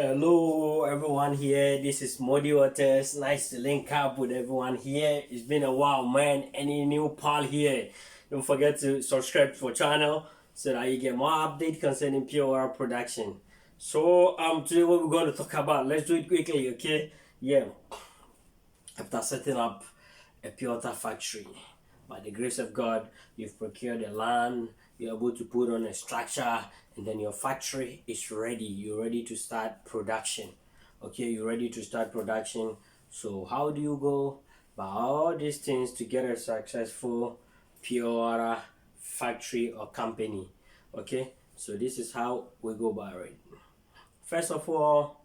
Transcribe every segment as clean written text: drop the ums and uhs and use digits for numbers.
Hello everyone here, this is Moudi Waters. Nice to link up with everyone here. It's been a while, man. Any new pal here, don't forget to subscribe to our channel so that you get more update concerning pure water production. So today what we're going to talk about, let's do it quickly, okay? Yeah, after setting up a pure water factory, by the grace of God, you've procured the land, you're able to put on a structure, and then your factory is ready. You're ready to start production. Okay, you're ready to start production. So how do you go by all these things to get a successful pure water factory or company? Okay, so this is how we go by it. First of all,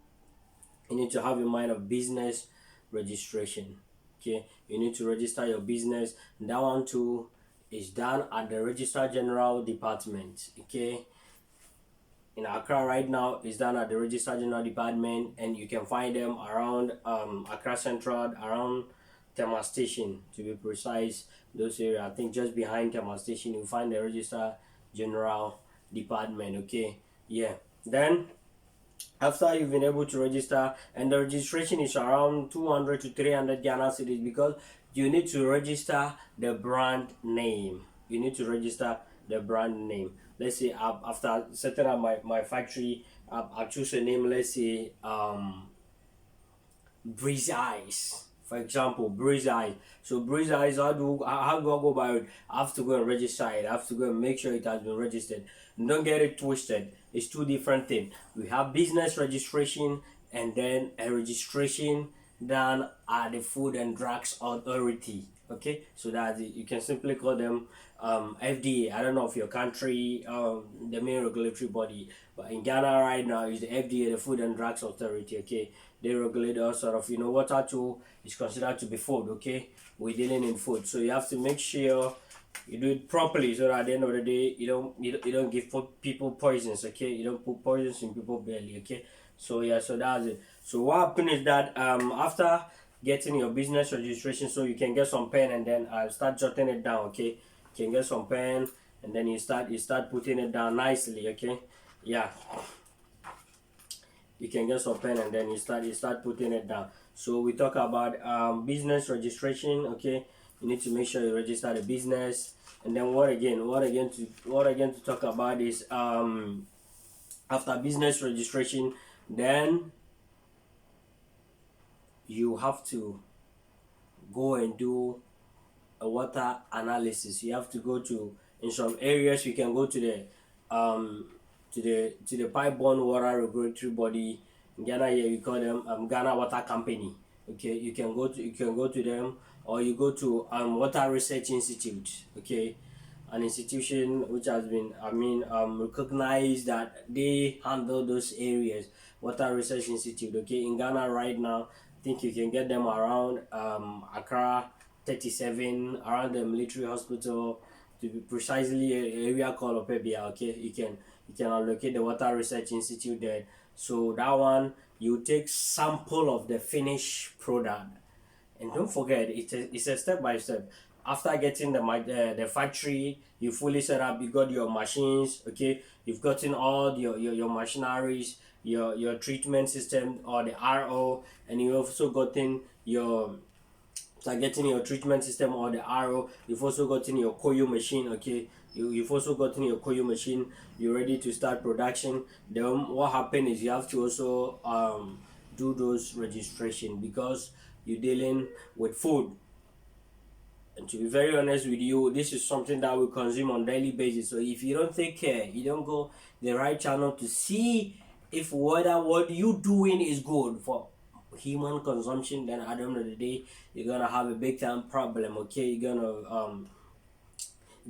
you need to have in mind of business registration. Okay, you need to register your business. That one too is done at the Registrar General Department. Okay, in Accra right now is done at the Registrar General Department, and you can find them around Accra Central, around Tema Station to be precise. Those areas, I think just behind Tema Station, you find the Registrar General Department. Okay, yeah. Then after you've been able to register, and the registration is around 200 to 300 Ghana cedis, because you need to register the brand name. You need to register the brand name. Let's say after setting up my factory, I choose a name. Let's say Breeze Eyes, for example. Breeze Eyes. So Breeze Eyes, how do I go about it? I have to go and register it. I have to go and make sure it has been registered. And don't get it twisted, it's two different things. We have business registration and then a registration done at the Food and Drugs Authority. Okay, so that you can simply call them FDA. I don't know if your country, the main regulatory body, but in Ghana right now is the FDA, the Food and Drugs Authority. Okay, they regulate all sort of, water too is considered to be food. Okay, we're dealing in food, so you have to make sure you do it properly, so that at the end of the day you don't give people poisons. Okay, you don't put poisons in people's belly. Okay, so yeah, so that's it. So what happened is that after getting your business registration, so you can get some pen and then start jotting it down. Okay, you can get some pen and then you start putting it down nicely. Okay, yeah, you can get some pen and then you start putting it down. So we talk about business registration. Okay, you need to make sure you register the business. And then what again to talk about is after business registration, then you have to go and do a water analysis. You have to go to, in some areas you can go to the pipe-borne water regulatory body. In Ghana here we call them Ghana Water Company. Okay, you can go to them, or you go to Water Research Institute. Okay, an institution which has been recognized that they handle those areas. Water Research Institute. Okay, in Ghana right now, I think you can get them around Accra 37, around the military hospital, to be precisely an area called Opebia. Okay, you can allocate the Water Research Institute there. So that one, you take sample of the finished product, and don't forget it's a step by step. After getting the factory, you fully set up, you got your machines. Okay, you've gotten all your machineries, your treatment system or the RO, and you've also gotten your treatment system or the RO. You've also gotten your Koyo machine. Okay, you've also gotten your Koyo machine. You're ready to start production. Then what happened is you have to also do those registration, because you're dealing with food. And to be very honest with you, this is something that we consume on daily basis. So if you don't take care, you don't go the right channel to see if whether what you doing is good for human consumption, then at the end of the day you're gonna have a big time problem. Okay, you're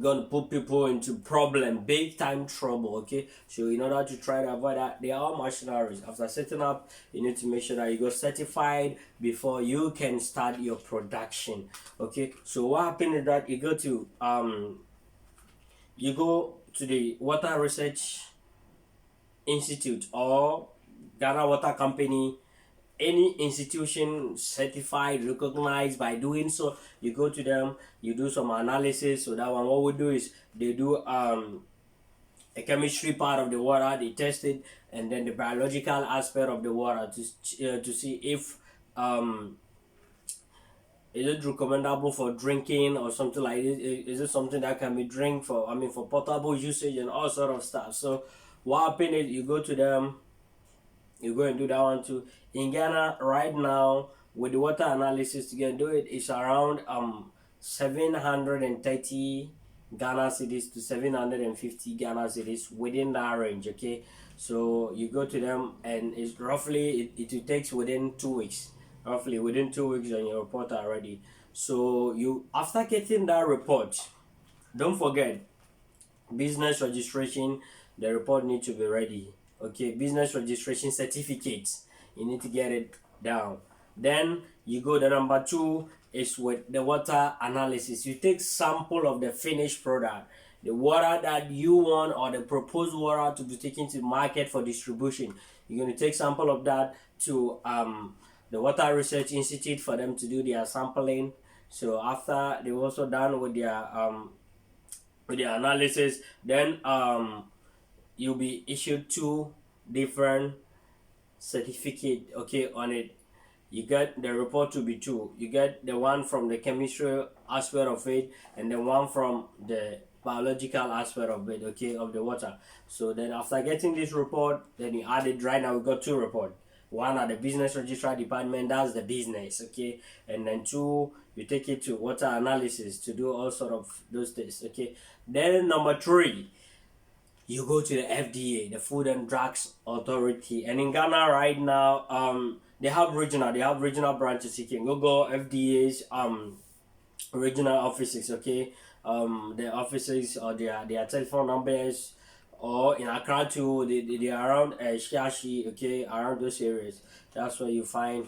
gonna put people into big time trouble. Okay, so in order to try to avoid that, there are machineries. After setting up, you need to make sure that you go certified before you can start your production. Okay, so what happened is that you go to the Water Research Institute or Ghana Water Company, any institution certified, recognized. By doing so, you go to them, you do some analysis. So that one, what we do is they do a chemistry part of the water, they test it, and then the biological aspect of the water to see if is it recommendable for drinking or something like this. Is it something that can be drink for, I mean, for potable usage and all sort of stuff. So what happened is you go to them, you go and do that one too. In Ghana right now, with the water analysis to get do it, it's around 730 Ghana cedis to 750 Ghana cedis, within that range. Okay, so you go to them and it's roughly it takes within 2 weeks, roughly within 2 weeks, and your report are ready. So you, after getting that report, don't forget business registration. The report needs to be ready. Okay, business registration certificates, you need to get it down. Then you go, the number 2 is with the water analysis. You take sample of the finished product, the water that you want or the proposed water to be taken to market for distribution. You're going to take sample of that to the Water Research Institute for them to do their sampling. So after they've also done with their analysis, then you'll be issued 2 different certificate, okay, on it. You get the report to be 2. You get the one from the chemistry aspect of it and the one from the biological aspect of it, okay, of the water. So then after getting this report, then you add it. Right now we got 2 reports. One at the business registrar department, that's the business, okay, and then 2 you take it to water analysis to do all sort of those things, okay. Then number 3, you go to the FDA, the Food and Drugs Authority. And in Ghana right now, they have regional branches. You can go FDA's regional offices, okay. The offices or their telephone numbers, or in Accra too, they are around Shashi, okay, around those areas. That's where you find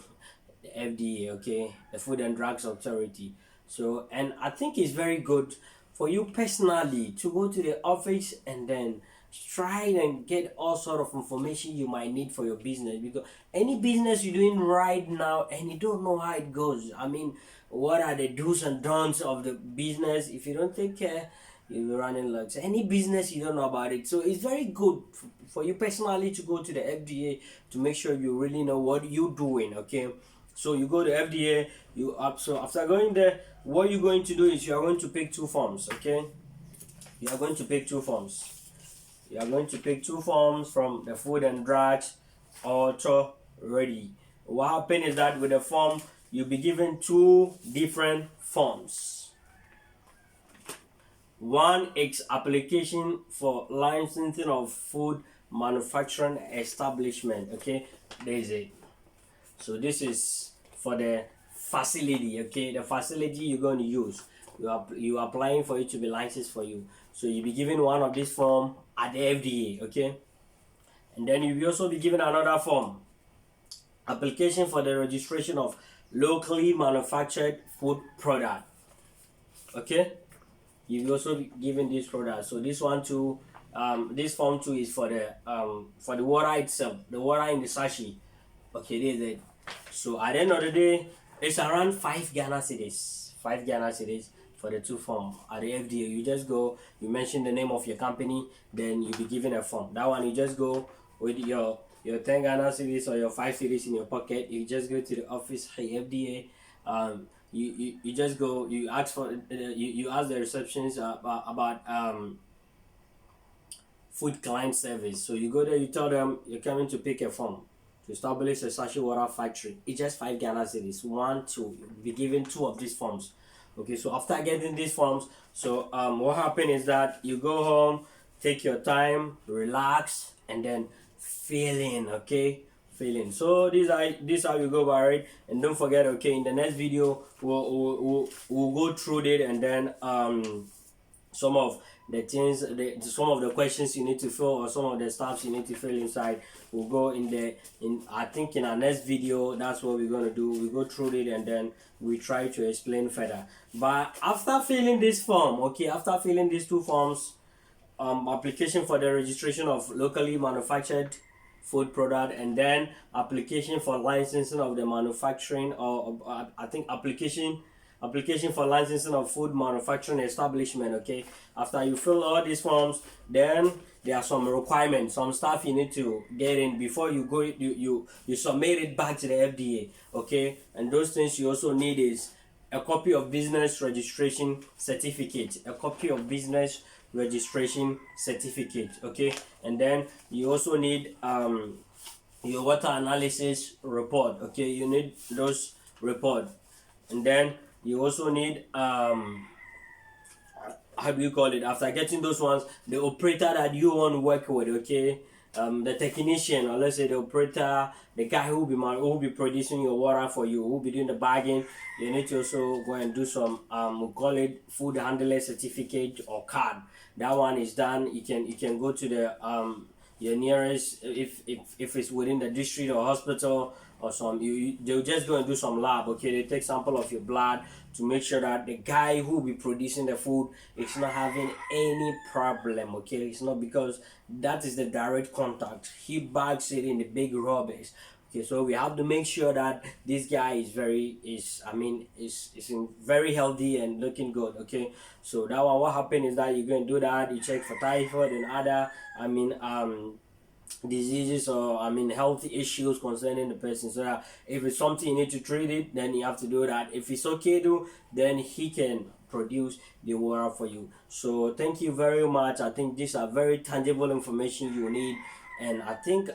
the FDA, okay, the Food and Drugs Authority. So, and I think it's very good for you personally to go to the office and then try and get all sort of information you might need for your business, because any business you're doing right now and you don't know how it goes, I mean, what are the do's and don'ts of the business, if you don't take care, you'll be running lugs. Any business you don't know about it, so it's very good for you personally to go to the FDA to make sure you really know what you're doing, okay. So you go to FDA, so after going there, what you're going to do is you are going to pick 2 forms, okay. You are going to pick 2 forms. You are going to pick 2 forms from the Food and Drugs Authority. What happens is that with the form, you'll be given 2 different forms. One is application for licensing of food manufacturing establishment, okay. There's it. So this is for the facility, okay, the facility you're going to use. You are applying for it to be licensed for you. So you'll be given one of this form at the FDA, okay. And then you'll also be given another form, application for the registration of locally manufactured food product, okay. You'll also be given this product. So this one too, this form too is for the water itself, the water in the sachet, okay. This is it. So at the end of the day, it's around 5 Ghana cedis. 5 Ghana cedis for the 2 form at the FDA. You just go, you mention the name of your company, then you'll be given a form. That one, you just go with your 10 Ghana cedis or your 5 cedis in your pocket. You just go to the office, hey, FDA. You just go, you ask for you ask the receptionist about food client service. So you go there, you tell them you're coming to pick a form to establish a sachet water factory. It's just 5 Ghana cedis. 1, 2. You'll be given 2 of these forms. Okay, so after getting these forms, so what happened is that you go home, take your time, relax, and then fill in, okay, fill in. So this how you go about it. And don't forget, okay, in the next video we'll go through it, and then some of the things, some of the questions you need to fill, or some of the stuff you need to fill inside, we'll go in I think in our next video. That's what we're going to do. We go through it and then we try to explain further. But after filling this form, okay, after filling these 2 forms, application for the registration of locally manufactured food product, and then application for licensing of the manufacturing, or I think application for licensing of food manufacturing establishment, okay. After you fill all these forms, then there are some requirements, some stuff you need to get in before you go. You submit it back to the FDA. Okay, and those things you also need is a copy of business registration certificate, a copy of business registration certificate. Okay, and then you also need your water analysis report. Okay, you need those report, and then you also need how do you call it, after getting those ones, the operator that you want to work with. Okay, the technician, or let's say the operator, the guy who will be producing your water for you, who will be doing the bagging. You need to also go and do some we call it food handler certificate or card. That one is done. You can go to the your nearest, if it's within the district or hospital or some, they'll just go and do some lab. Okay, they take sample of your blood to make sure that the guy who will be producing the food is not having any problem. Okay, it's not, because that is the direct contact. He bags it in the big rubbers. Okay, so we have to make sure that this guy is in very healthy and looking good. Okay, so that one, what happened is that you're going to do that. You check for typhoid and other diseases, or health issues concerning the person, so that if it's something you need to treat it, then you have to do that. If it's okay to, then he can produce the water for you. So thank you very much. I think these are very tangible information you need, and I think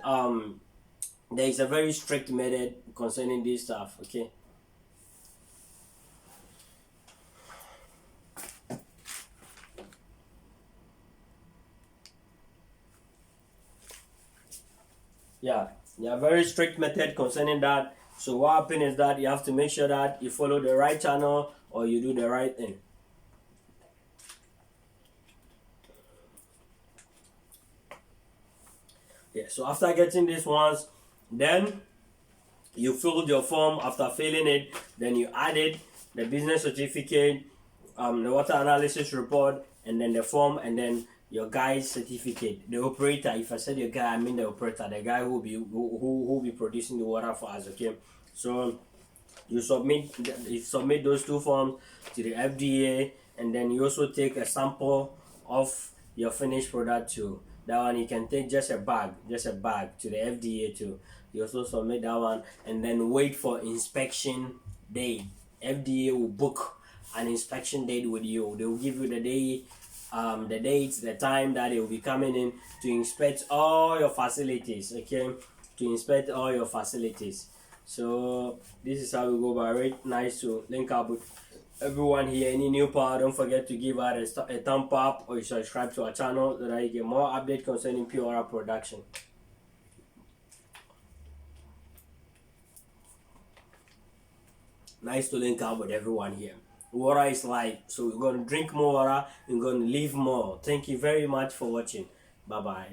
there is a very strict method concerning this stuff. Okay, yeah, very strict method concerning that. So what happens is that you have to make sure that you follow the right channel, or you do the right thing. Yeah, so after getting these ones, then you filled your form. After filling it, then you added the business certificate, the water analysis report, and then the form, and then your guy's certificate. The operator, if I said your guy, I mean the operator, the guy who will be producing the water for us. Okay, so you submit those two forms to the FDA, and then you also take a sample of your finished product too. That one you can take just a bag to the FDA too. You also submit that one, and then wait for inspection date. FDA will book an inspection date with you. They will give you the day, the dates, the time that they will be coming in to inspect all your facilities. Okay, to inspect all your facilities. So this is how we go about it. Nice to link up with everyone here. Any new part, don't forget to give us a thumb up, or you subscribe to our channel so that you get more update concerning pure production. Nice to link up with everyone here. Water is life, so we're going to drink more water, we're going to live more. Thank you very much for watching. Bye bye.